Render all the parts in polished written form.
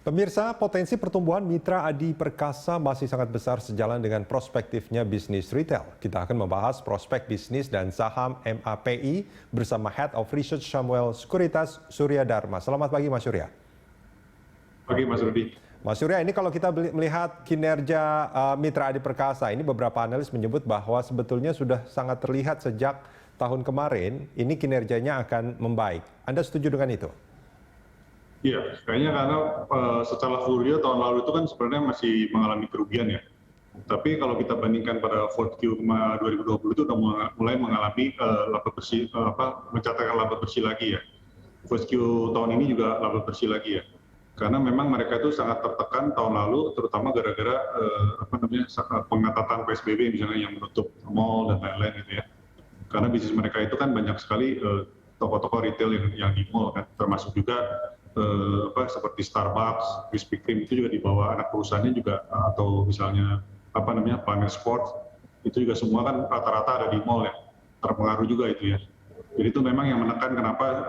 Pemirsa, potensi pertumbuhan mitra Adi Perkasa masih sangat besar sejalan dengan prospektifnya bisnis retail. Kita akan membahas prospek bisnis dan saham MAPI bersama Head of Research Samuel Sekuritas Surya Dharma. Selamat pagi Mas Surya. Pagi Mas Rudi. Mas Surya, ini kalau kita melihat kinerja mitra Adi Perkasa, ini beberapa analis menyebut bahwa sebetulnya sudah sangat terlihat sejak tahun kemarin, ini kinerjanya akan membaik. Anda setuju dengan itu? Iya, kayaknya karena secara full year tahun lalu itu kan sebenarnya masih mengalami kerugian ya. Tapi kalau kita bandingkan pada 4Q 2020 itu udah mulai mengalami laba bersih, mencatatkan laba bersih lagi ya. 4Q tahun ini juga laba bersih lagi ya. Karena memang mereka itu sangat tertekan tahun lalu, terutama gara-gara pengetatan PSBB misalnya yang menutup mall dan lain-lain gitu ya. Karena bisnis mereka itu kan banyak sekali toko-toko retail yang di mall kan, termasuk juga seperti Starbucks, Krispy Kreme itu juga di bawah anak perusahaannya juga, atau misalnya Planet Sports itu juga semua kan rata-rata ada di mall ya, terpengaruh juga itu ya. Jadi itu memang yang menekan kenapa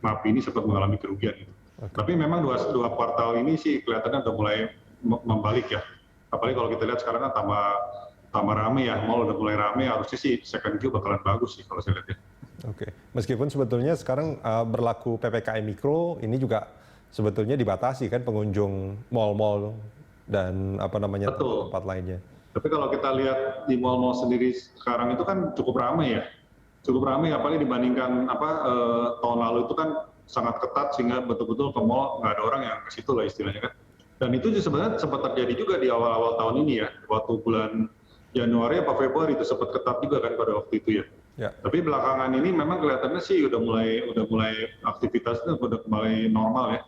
MAPI ini sempat mengalami kerugian itu. Okay. Tapi memang dua kuartal ini sih kelihatannya udah mulai membalik ya. Apalagi kalau kita lihat sekarang kan tambah rame ya, mall udah mulai rame, harusnya sih second Q bakalan bagus sih kalau saya lihat ya. Oke, meskipun sebetulnya sekarang berlaku PPKM Mikro, ini juga sebetulnya dibatasi kan pengunjung mal-mal dan tempat lainnya. Tapi kalau kita lihat di mal-mal sendiri sekarang itu kan cukup ramai ya, apalagi dibandingkan tahun lalu itu kan sangat ketat sehingga betul-betul ke mall nggak ada orang yang ke situ lah istilahnya kan. Dan itu sebenarnya sempat terjadi juga di awal-awal tahun ini ya, waktu bulan Januari atau Februari itu sempat ketat juga kan pada waktu itu ya. Ya. Tapi belakangan ini memang kelihatannya sih udah mulai aktivitasnya udah kembali normal ya.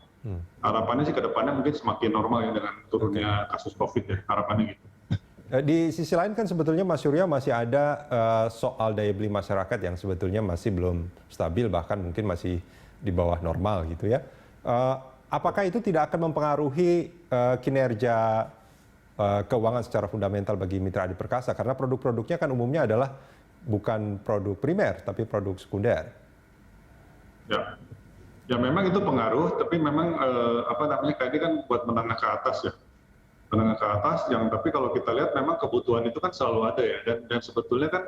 Harapannya sih ke depannya mungkin semakin normal ya dengan turunnya kasus COVID ya, harapannya gitu. Di sisi lain kan sebetulnya Mas Surya masih ada soal daya beli masyarakat yang sebetulnya masih belum stabil, bahkan mungkin masih di bawah normal gitu ya. Apakah itu tidak akan mempengaruhi kinerja keuangan secara fundamental bagi mitra Adi Perkasa? Karena produk-produknya kan umumnya adalah bukan produk primer, tapi produk sekunder. Ya memang itu pengaruh, tapi memang kayak ini kan buat menengah ke atas ya. Menengah ke atas, tapi kalau kita lihat memang kebutuhan itu kan selalu ada ya. Dan sebetulnya kan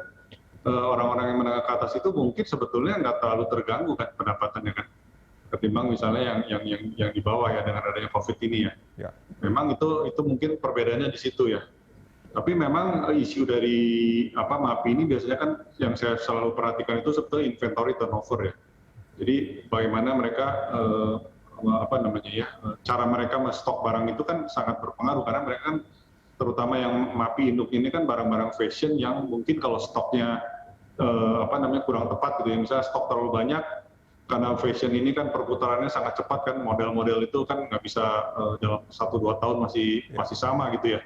orang-orang yang menengah ke atas itu mungkin sebetulnya nggak terlalu terganggu kan pendapatannya kan. Ketimbang misalnya yang di bawah ya dengan adanya COVID ini ya. Memang itu mungkin perbedaannya di situ ya. Tapi memang isu dari MAPI ini biasanya kan yang saya selalu perhatikan itu sebetulnya inventory turnover ya. Jadi bagaimana mereka cara mereka stok barang itu kan sangat berpengaruh karena mereka kan terutama yang MAPI induk ini kan barang-barang fashion yang mungkin kalau stoknya kurang tepat gitu ya. Misalnya stok terlalu banyak karena fashion ini kan perputarannya sangat cepat kan, model-model itu kan nggak bisa dalam 1-2 tahun masih sama gitu ya.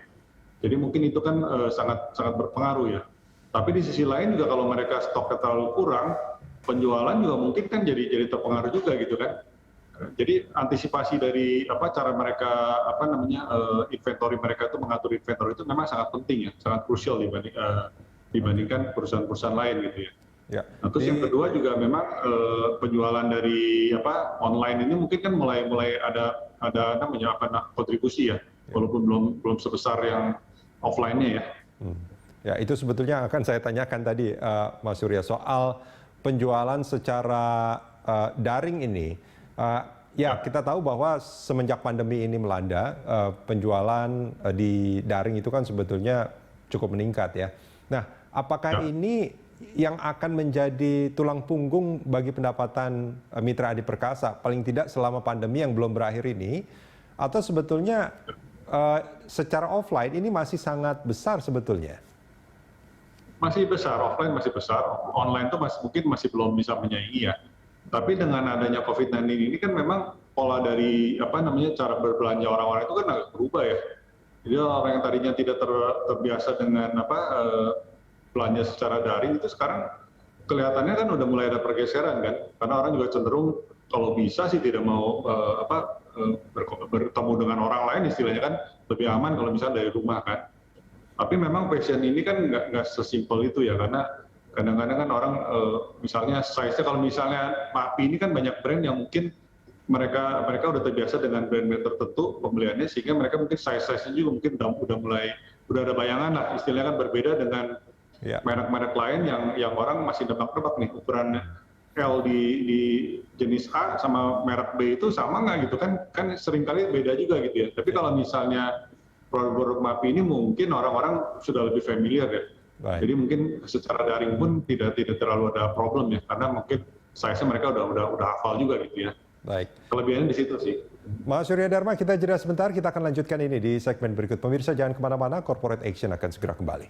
Jadi mungkin itu kan sangat berpengaruh ya. Tapi di sisi lain juga kalau mereka stoknya terlalu kurang, penjualan juga mungkin kan jadi terpengaruh juga gitu kan. Jadi antisipasi dari cara mereka inventory mereka itu mengatur inventory itu memang sangat penting ya, sangat krusial dibandingkan perusahaan-perusahaan lain gitu ya. Nah, terus yang kedua juga memang penjualan dari online ini mungkin kan mulai ada kontribusi ya, walaupun belum sebesar yang offline-nya ya. Ya itu sebetulnya akan saya tanyakan tadi Mas Surya soal penjualan secara daring ini. Kita tahu bahwa semenjak pandemi ini melanda, penjualan di daring itu kan sebetulnya cukup meningkat ya. Nah, apakah ini yang akan menjadi tulang punggung bagi pendapatan mitra Adi Perkasa, paling tidak selama pandemi yang belum berakhir ini, atau sebetulnya secara offline ini masih sangat besar sebetulnya? Masih besar, offline masih besar, online itu mungkin masih belum bisa menyaingi ya. Tapi dengan adanya COVID-19 ini kan memang pola dari cara berbelanja orang-orang itu kan agak berubah ya. Jadi orang yang tadinya tidak terbiasa dengan belanja secara daring itu sekarang kelihatannya kan udah mulai ada pergeseran kan, karena orang juga cenderung kalau bisa sih tidak mau bertemu dengan orang lain, istilahnya kan lebih aman kalau misalnya dari rumah kan. Tapi memang fashion ini kan nggak sesimpel itu ya, karena kadang-kadang kan orang misalnya size-nya, kalau misalnya MAPI ini kan banyak brand yang mungkin mereka udah terbiasa dengan brand tertentu pembeliannya, sehingga mereka mungkin size-nya juga mungkin udah ada bayangan lah, istilahnya kan berbeda dengan merek-merek lain yang orang masih nebak-nebak nih ukuran L di jenis A sama merek B itu sama nggak gitu kan seringkali beda juga gitu ya. Tapi kalau misalnya produk-produk MAPI ini mungkin orang-orang sudah lebih familiar ya. Baik. Jadi mungkin secara daring pun tidak terlalu ada problem ya, karena mungkin size-nya mereka udah hafal juga gitu ya. Baik. Kelebihannya di situ sih. Mas Surya Dharma, kita jeda sebentar, kita akan lanjutkan ini di segmen berikut. Pemirsa jangan kemana-mana, Corporate Action akan segera kembali.